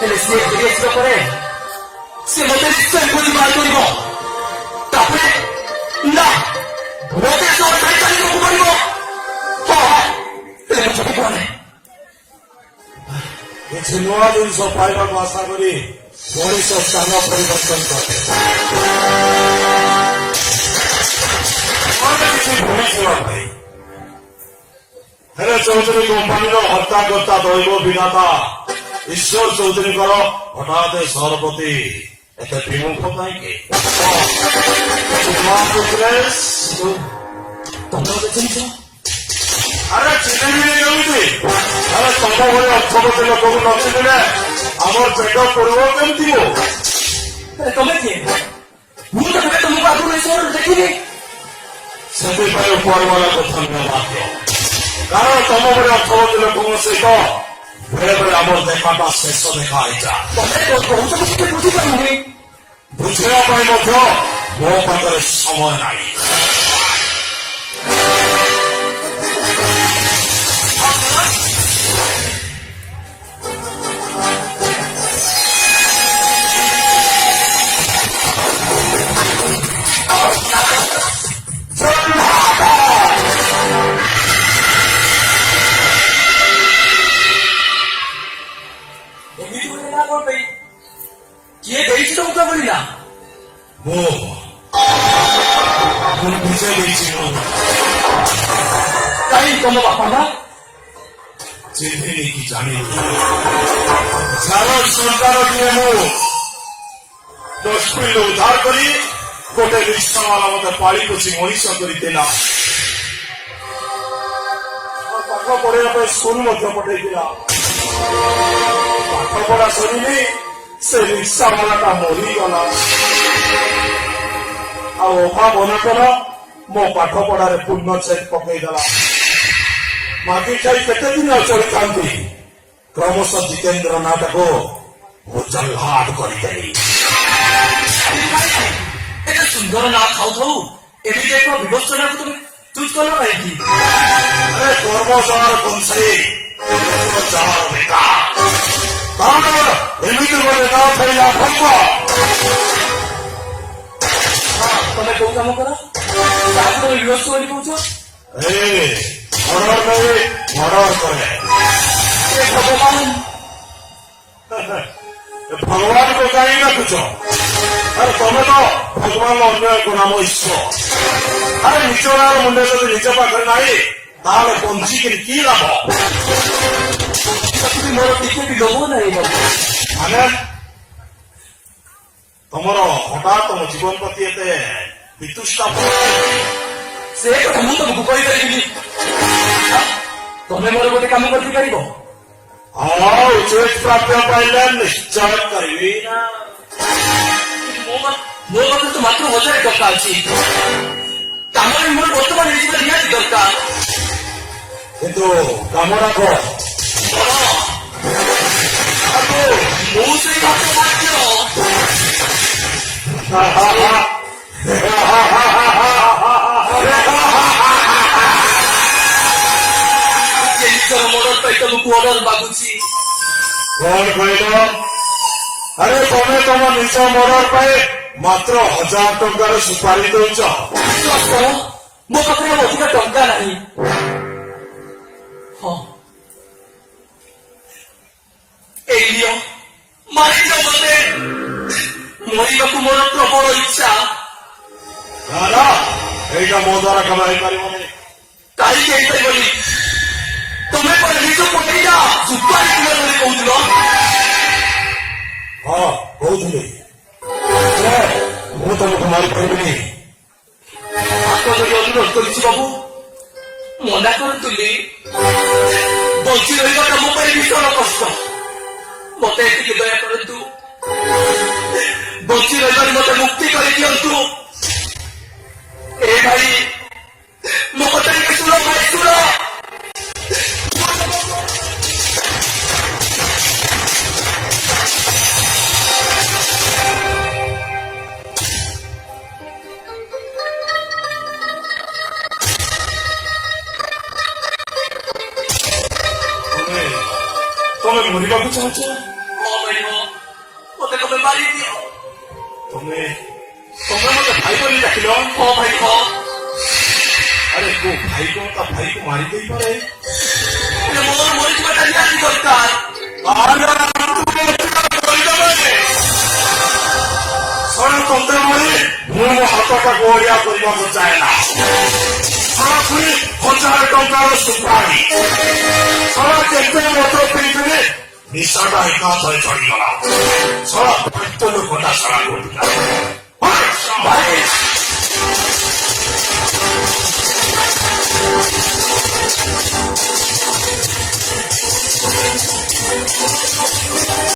ହେଲେ ସିଏ ଫେରି ଆସିବା ପରେ ସେ ମୋତେ ନିଶ୍ଚୟ ଖୋଜି ବାହାର କରିବ। ତାପରେ ନା ମୋତେ ସହ ଚାଲିବାକୁ ପଡ଼ିବ। ହଁ ହେଲେ ମୁଁ ଛୋଟ କୁହନି କିଛି ନୂଆ ଜିନିଷ ପାଇବାକୁ ଆଶା କରି ମଣିଷ ସ୍ଥାନ ପରିବର୍ତ୍ତନ କରେ। କିଛି ଭୁଲିଯିବ ଭାଇ। ହେଲେ ଚୌଧୁରୀ କମ୍ପାନୀର ହତ୍ୟାକର୍ତ୍ତା ଦୈବ ବିଧାତା ଈଶ୍ୱର ଚୌଧୁରୀଙ୍କର ହଠାତ୍ ସହର ପ୍ରତି ଏତେ ବିମୁଖ କାହିଁକି? ଆରେ ଚିହ୍ନିବି କେମିତି? ଆରେ ତମ ଭଳି ଅର୍ଥପତି ଲୋକକୁ ନ ଚିହ୍ନିଲେ ଆମର ପେଟ ପଡ଼ିବ କେମିତି? ତମେ କିଏ? ମୁଁ ତ କେବେ ତମକୁ ଆଗରୁ ଏ ସହରରେ ଦେଖିନି। ସେଥିପାଇଁ ଉପରବାଲାକୁ ଧନ୍ୟବାଦ। କାରଣ ତମ ଭଳି ଅର୍ଥପତି ଲୋକଙ୍କ ସହିତ ବେଳେ ବେଳେ ଆମର ଦେଖାଟା ଶେଷ ଦେଖା ହେଇଯାଏ। ତମେ କହୁଛ କିଛି ବୁଝିପାରୁନି। ବୁଝିବା ପାଇଁ ମଧ୍ୟ ମୋ ପାଖରେ ସମୟ ନାହିଁ। ଏମିତି ଗୋଟେ ନା କଣ ପାଇଁ? କିଏ ଦେଇଛି ତ ମୁଖା କରିଲା? ମୁଁ ବୁଝେଇ ଦେଇଛି। କାହିଁ ତମ ବାପା ମା? ଚିହ୍ନିନି କି ଜାଣିନି। ସାରା ସରକାର ଦିଏ ମୁଁ ଦଶପିଲ ଉଦ୍ଧାର କରି ଗୋଟେ ରିକ୍ସାବାଲା ମତେ ପାଳି ପୋଛି ମଣିଷ କରିଥିଲା। ପାଠ ପଢିବା ପାଇଁ ସ୍କୁଲ ମଧ୍ୟ ପଠେଇଥିଲା। ପାଠ ପଢା ସରିନି ସେ ରିକ୍ସାବାଲାଟା ମରିଗଲା। ଆଉ ଅଭାବ ଅନଟନ ମୋ ପାଠ ପଢାରେ ପୂର୍ଣ୍ଣ ଚେକ୍ ପକେଇଦେଲା। ମାଟି ଖାଇ କେତେ ଦିନ ଚଳିଥାନ୍ତି? କ୍ରମଶଃ ଜିତେନ୍ଦ୍ର ନାଟକୁ ମୁଁ ଜହ୍ଲାଟ କରିଦେଲି। ଏତେ ସୁନ୍ଦର ନା ଖାଉଥାଉ ଏମିତି ଏକ ବିବସ୍ତ୍ରକୁ ତମେ ଚୁଜ୍ କଲ କାହିଁକି? ଆରେ କର୍ମଚାର କଂସେ ଯାହାର ବେକା କାରଣ ଏମିତି ଗୋଟେ ନା ଥଇଲା ଭଙ୍ଗ। ତମେ କୋଉ କାମ କର? ତାକୁ ତମେ ବିବସ୍ତ ବୋଲି କହୁଛ? ମର୍ଡର ନେଇ ମର୍ଡର କରେ। ଭଗବାନ ଭଗବାନଙ୍କୁ କାହିଁ ଡାକୁଛ? ଆରେ ତମେ ତ ଭଗବାନର ଅନ୍ୟ ଏକ ନାମ ଈଶ୍ୱର। ଆରେ ନିଜ ନାଁର ମୁଣ୍ଡ ଯଦି ନିଜ ପାଖରେ ନାହିଁ ତାହେଲେ ବଞ୍ଚିକିରି କି ଲାଭ? ମୋର ଟିକେ ବି ଲୋଭ ନାହିଁ। ମାନେ ତମର ହଠାତ୍ ତମ ଜୀବନ ପ୍ରତି ଏତେ ବିତୁଷ୍ଟା? ସେ କଥା ମୁଁ ତମକୁ କହିପାରିବିନି। ତମେ ମୋର ଗୋଟେ କାମ କରିପାରିବ? ହଁ ଉଚିତ ପ୍ରାପ୍ୟ ପାଇଲେ ନିଶ୍ଚୟ କରିବି ନା। ମୋ ପାଖରେ ତ ମାତ୍ର 1000 ଟଙ୍କା ଅଛି। କାମରେ ମୋର ବର୍ତ୍ତମାନ ହେଇଯିବା ନିହାତି ଦରକାର। କିନ୍ତୁ କାମଟା କର। ମୁଁ ସେଇ ହାତ ବାଧ୍ୟ। ମର୍ଡର ପାଇଁ ତମକୁ ଅର୍ଡର ମାଗୁଛି। କଣ କହିଲ? ଆରେ ତମେ ତମ ନିଜ ମର୍ଡର ପାଇଁ ମାତ୍ର 1000 ଟଙ୍କାର ସୁପାରି ଦଉଛ? ମୋ ପାଖରେ ଅଧିକ ଟଙ୍କା ନାହିଁ। ହଁ ଏଇ ମାରିଛ ମତେ। ମରିବାକୁ ମୋର ପ୍ରବଳ ଇଚ୍ଛା। ନା ଏଇଟା ମୋ ଦ୍ୱାରା କେବେ ହେଇପାରିବନି। କାହିଁକି ହେଇପାରିବନି? ତମେ ପରେ ନିଜ ପଟେଇଟା ସୁପାରି କିଲୋ ବୋଲି କହୁଥିଲ। ହଁ କହୁଥିଲି। ମୁଁ ତମକୁ ମାରିପାରିବିନି। ହାତ ଧରି ଅନୁରୋଧ କରିଛି ବାବୁ, ମନା କରୁଥିଲି। ବଞ୍ଚି ରହିବାଟା ମୋ ପାଇଁ ଭୀଷଣ କଷ୍ଟ। ମତେ ଏତିକି ଦୟା କରନ୍ତୁ। ବଞ୍ଚି ରହିବାରୁ ମତେ ମୁକ୍ତି କରିଦିଅନ୍ତୁ। ଏ ଭାଇ ମୋ କଥା ଟିକେ ଶୁଣ ଭାଇ, ଶୁଣ। ତମେ ମରିବାକୁ ଚାହୁଁଛ? ହଁ ଭାଇ ହଁ। ତମେ ମାରିଦିଅ। ତମେ ମତେ ଭାଇ ବୋଲି ଡାକିଲ? ହଁ ଭାଇ ହଁ। ଆରେ କୋ ଭାଇ କଣ ତା ଭାଇକୁ ମାରି ଦେଇପାରେ? ହେଲେ ମୋର ମରିଯିବାଟା ନିହାତି ଦରକାର। ତନ୍ତେ ମାରି ମୁଁ ମୋ ହାତଟାକୁ ଅଳିଆ କରିବାକୁ ଚାହେଁ ନା। ପୁଣି 1000 ଟଙ୍କାର ସୁପାରି କେତେ ମତ ପିଇଥିଲେ ନିଶାଟା ଏକାଥରେ ଚଢିଗଲା। ପେଟ ଲୋକଟା ସାରା କରୁଥିଲା।